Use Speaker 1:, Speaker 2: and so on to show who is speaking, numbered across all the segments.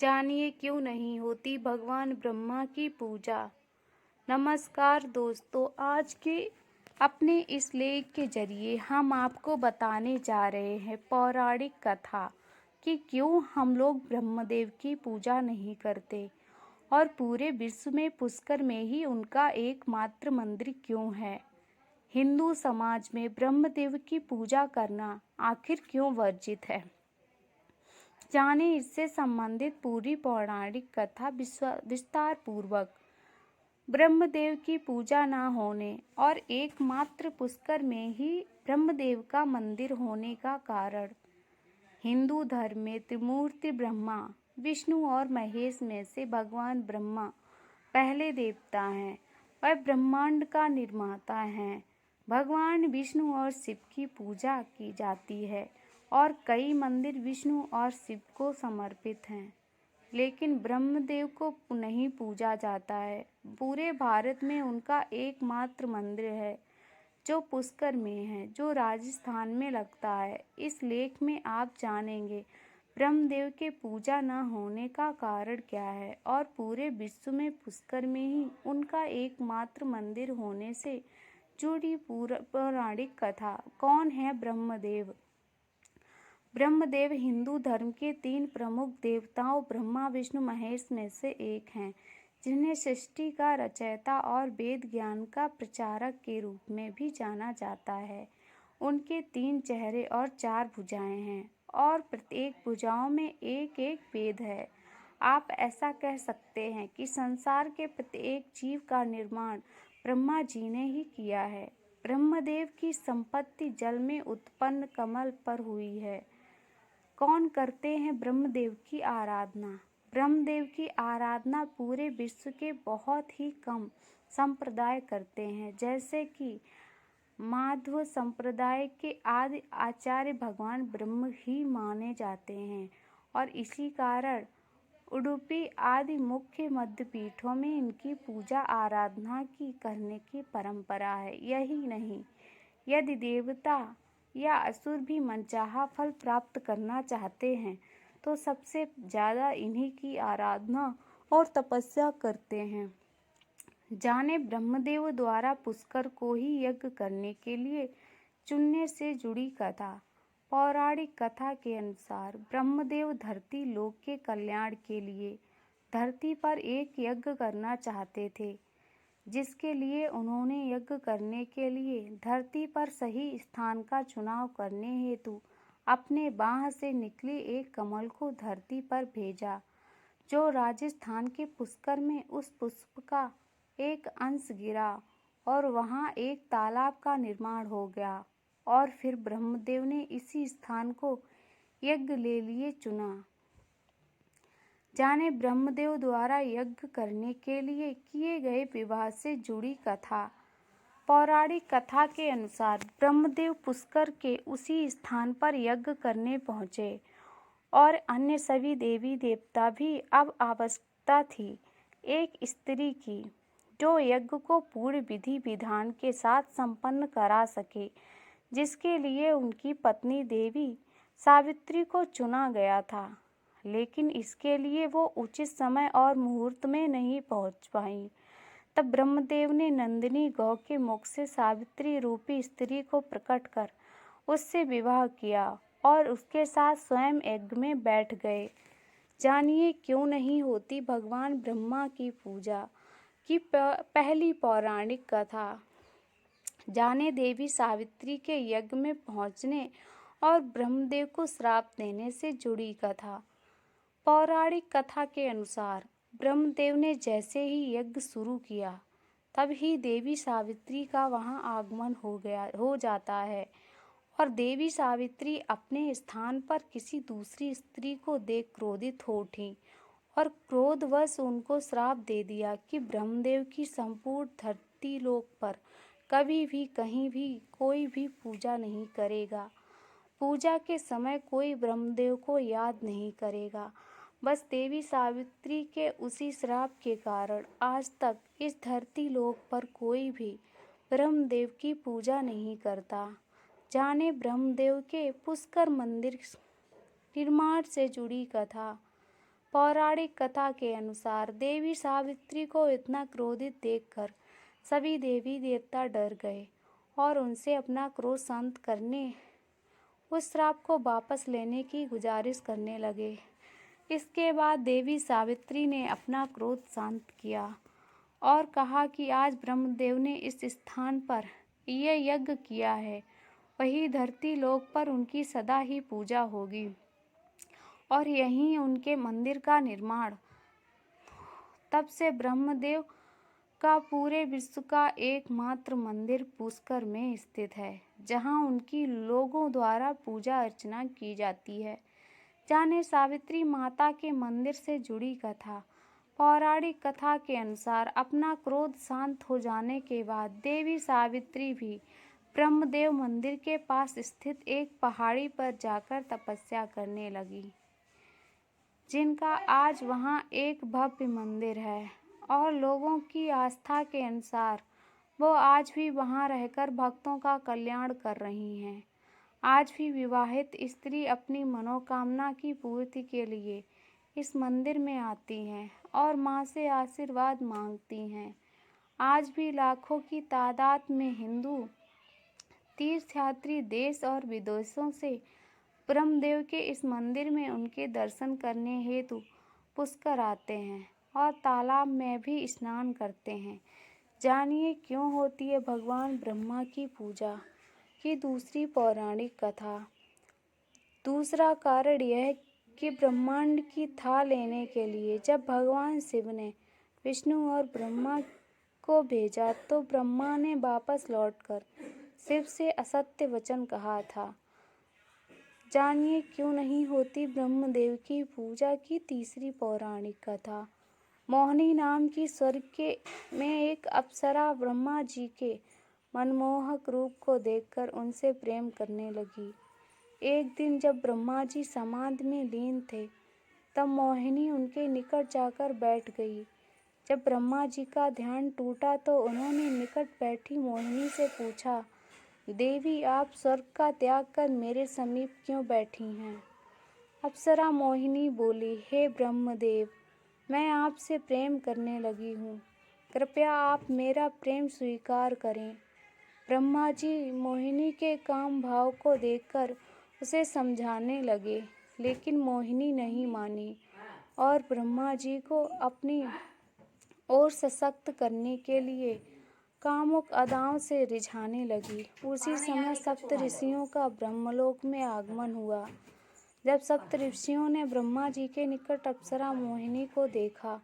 Speaker 1: जानिए क्यों नहीं होती भगवान ब्रह्मा की पूजा। नमस्कार दोस्तों, आज के अपने इस लेख के जरिए हम आपको बताने जा रहे हैं पौराणिक कथा कि क्यों हम लोग ब्रह्मदेव की पूजा नहीं करते और पूरे विश्व में पुष्कर में ही उनका एकमात्र मंदिर क्यों है। हिंदू समाज में ब्रह्मदेव की पूजा करना आखिर क्यों वर्जित है। जाने इससे संबंधित पूरी पौराणिक कथा विस्तार पूर्वक। ब्रह्मदेव की पूजा न होने और एकमात्र पुष्कर में ही ब्रह्मदेव का मंदिर होने का कारण। हिंदू धर्म में त्रिमूर्ति ब्रह्मा, विष्णु और महेश में से भगवान ब्रह्मा पहले देवता हैं और ब्रह्मांड का निर्माता हैं। भगवान विष्णु और शिव की पूजा की जाती है और कई मंदिर विष्णु और शिव को समर्पित हैं, लेकिन ब्रह्मदेव को नहीं पूजा जाता है। पूरे भारत में उनका एकमात्र मंदिर है जो पुष्कर में है, जो राजस्थान में लगता है। इस लेख में आप जानेंगे ब्रह्मदेव के पूजा न होने का कारण क्या है और पूरे विश्व में पुष्कर में ही उनका एकमात्र मंदिर होने से जुड़ी पौराणिक कथा। कौन है ब्रह्मदेव? ब्रह्मदेव हिंदू धर्म के 3 प्रमुख देवताओं ब्रह्मा, विष्णु, महेश में से एक हैं, जिन्हें सृष्टि का रचयिता और वेद ज्ञान का प्रचारक के रूप में भी जाना जाता है। उनके 3 चेहरे और 4 भुजाएं हैं और प्रत्येक भुजाओं में एक एक वेद है। आप ऐसा कह सकते हैं कि संसार के प्रत्येक जीव का निर्माण ब्रह्मा जी ने ही किया है। ब्रह्मदेव की संपत्ति जल में उत्पन्न कमल पर हुई है। कौन करते हैं ब्रह्मदेव की आराधना? ब्रह्मदेव की आराधना पूरे विश्व के बहुत ही कम संप्रदाय करते हैं, जैसे कि माध्व संप्रदाय के आदि आचार्य भगवान ब्रह्म ही माने जाते हैं और इसी कारण उडुपी आदि मुख्य मध्य पीठों में इनकी पूजा आराधना की करने की परंपरा है। यही नहीं, यदि देवता या असुर भी मनचाहा फल प्राप्त करना चाहते हैं तो सबसे ज़्यादा इन्हीं की आराधना और तपस्या करते हैं। जाने ब्रह्मदेव द्वारा पुष्कर को ही यज्ञ करने के लिए चुनने से जुड़ी कथा। पौराणिक कथा के अनुसार ब्रह्मदेव धरती लोक के कल्याण के लिए धरती पर एक यज्ञ करना चाहते थे, जिसके लिए उन्होंने यज्ञ करने के लिए धरती पर सही स्थान का चुनाव करने हेतु अपने बाह से निकले एक कमल को धरती पर भेजा, जो राजस्थान के पुष्कर में उस पुष्प का एक अंश गिरा और वहां एक तालाब का निर्माण हो गया और फिर ब्रह्मदेव ने इसी स्थान को यज्ञ ले लिए चुना। जाने ब्रह्मदेव द्वारा यज्ञ करने के लिए किए गए विवाह से जुड़ी कथा। पौराणिक कथा के अनुसार ब्रह्मदेव पुष्कर के उसी स्थान पर यज्ञ करने पहुँचे और अन्य सभी देवी देवता भी। अब आवश्यकता थी एक स्त्री की जो यज्ञ को पूर्ण विधि विधान के साथ संपन्न करा सके, जिसके लिए उनकी पत्नी देवी सावित्री को चुना गया था, लेकिन इसके लिए वो उचित समय और मुहूर्त में नहीं पहुंच पाई। तब ब्रह्मदेव ने नंदिनी गौ के मुख से सावित्री रूपी स्त्री को प्रकट कर उससे विवाह किया और उसके साथ स्वयं यज्ञ में बैठ गए। जानिए क्यों नहीं होती भगवान ब्रह्मा की पूजा की पहली पौराणिक कथा। जाने देवी सावित्री के यज्ञ में पहुंचने और ब्रह्मदेव को श्राप देने से जुड़ी कथा। पौराणिक कथा के अनुसार ब्रह्मदेव ने जैसे ही यज्ञ शुरू किया, तब ही देवी सावित्री का वहां आगमन हो जाता है और देवी सावित्री अपने स्थान पर किसी दूसरी स्त्री को देख क्रोधित हो उठी और क्रोधवश उनको श्राप दे दिया कि ब्रह्मदेव की संपूर्ण धरती लोक पर कभी भी कहीं भी कोई भी पूजा नहीं करेगा। पूजा के समय कोई ब्रह्मदेव को याद नहीं करेगा। बस देवी सावित्री के उसी श्राप के कारण आज तक इस धरती लोक पर कोई भी ब्रह्मदेव की पूजा नहीं करता। जाने ब्रह्मदेव के पुष्कर मंदिर निर्माण से जुड़ी कथा। पौराणिक कथा के अनुसार देवी सावित्री को इतना क्रोधित देखकर सभी देवी देवता डर गए और उनसे अपना क्रोध शांत करने, उस श्राप को वापस लेने की गुजारिश करने लगे। इसके बाद देवी सावित्री ने अपना क्रोध शांत किया और कहा कि आज ब्रह्मदेव ने इस स्थान पर यह यज्ञ किया है, वही धरती लोक पर उनकी सदा ही पूजा होगी और यहीं उनके मंदिर का निर्माण। तब से ब्रह्मदेव का पूरे विश्व का एकमात्र मंदिर पुष्कर में स्थित है, जहां उनकी लोगों द्वारा पूजा अर्चना की जाती है। जाने सावित्री माता के मंदिर से जुड़ी कथा। पौराणिक कथा के अनुसार अपना क्रोध शांत हो जाने के बाद देवी सावित्री भी ब्रह्मदेव मंदिर के पास स्थित एक पहाड़ी पर जाकर तपस्या करने लगी, जिनका आज वहां एक भव्य मंदिर है और लोगों की आस्था के अनुसार वो आज भी वहां रहकर भक्तों का कल्याण कर रही हैं। आज भी विवाहित स्त्री अपनी मनोकामना की पूर्ति के लिए इस मंदिर में आती हैं और मां से आशीर्वाद मांगती हैं। आज भी लाखों की तादाद में हिंदू तीर्थयात्री देश और विदेशों से ब्रह्मदेव के इस मंदिर में उनके दर्शन करने हेतु पुष्कर आते हैं और तालाब में भी स्नान करते हैं। जानिए क्यों होती है भगवान ब्रह्मा की पूजा की दूसरी पौराणिक कथा। दूसरा कारण यह कि ब्रह्मांड की था लेने के लिए जब भगवान शिव ने विष्णु और ब्रह्मा को भेजा तो ब्रह्मा ने वापस लौटकर शिव से असत्य वचन कहा था। जानिए क्यों नहीं होती ब्रह्मदेव की पूजा की तीसरी पौराणिक कथा। मोहिनी नाम की स्वर्ग में एक अप्सरा ब्रह्मा जी के मनमोहक रूप को देखकर उनसे प्रेम करने लगी। एक दिन जब ब्रह्मा जी समाधि में लीन थे, तब मोहिनी उनके निकट जाकर बैठ गई। जब ब्रह्मा जी का ध्यान टूटा तो उन्होंने निकट बैठी मोहिनी से पूछा, देवी आप स्वर्ग का त्याग कर मेरे समीप क्यों बैठी हैं? अप्सरा मोहिनी बोली, हे ब्रह्मदेव, मैं आपसे प्रेम करने लगी हूँ, कृपया आप मेरा प्रेम स्वीकार करें। ब्रह्मा जी मोहिनी के काम भाव को देखकर उसे समझाने लगे, लेकिन मोहिनी नहीं मानी और ब्रह्मा जी को अपनी ओर सशक्त करने के लिए कामुक अदाओं से रिझाने लगी। उसी समय सप्त ऋषियों का ब्रह्मलोक में आगमन हुआ। जब सप्त ऋषियों ने ब्रह्मा जी के निकट अप्सरा मोहिनी को देखा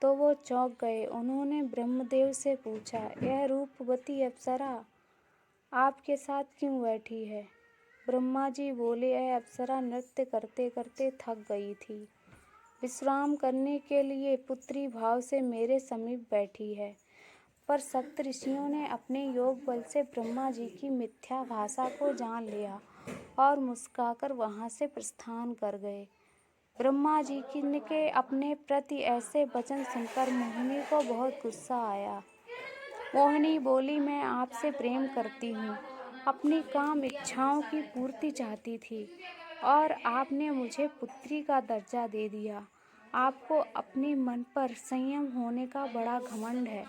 Speaker 1: तो वो चौंक गए। उन्होंने ब्रह्मदेव से पूछा, यह रूपवती अप्सरा आपके साथ क्यों बैठी है? ब्रह्मा जी बोले, यह अप्सरा नृत्य करते करते थक गई थी, विश्राम करने के लिए पुत्री भाव से मेरे समीप बैठी है। पर सप्त ऋषियों ने अपने योग बल से ब्रह्मा जी की मिथ्या भाषा को जान लिया और मुस्कुराकर वहां से प्रस्थान कर गए। ब्रह्मा जी के अपने प्रति ऐसे वचन सुनकर मोहिनी को बहुत गुस्सा आया। मोहिनी बोली, मैं आपसे प्रेम करती हूँ, अपनी काम इच्छाओं की पूर्ति चाहती थी और आपने मुझे पुत्री का दर्जा दे दिया। आपको अपने मन पर संयम होने का बड़ा घमंड है,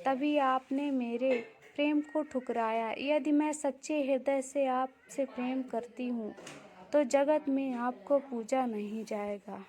Speaker 1: तभी आपने मेरे प्रेम को ठुकराया। यदि मैं सच्चे हृदय से आपसे प्रेम करती हूँ तो जगत में आपको पूजा नहीं जाएगा।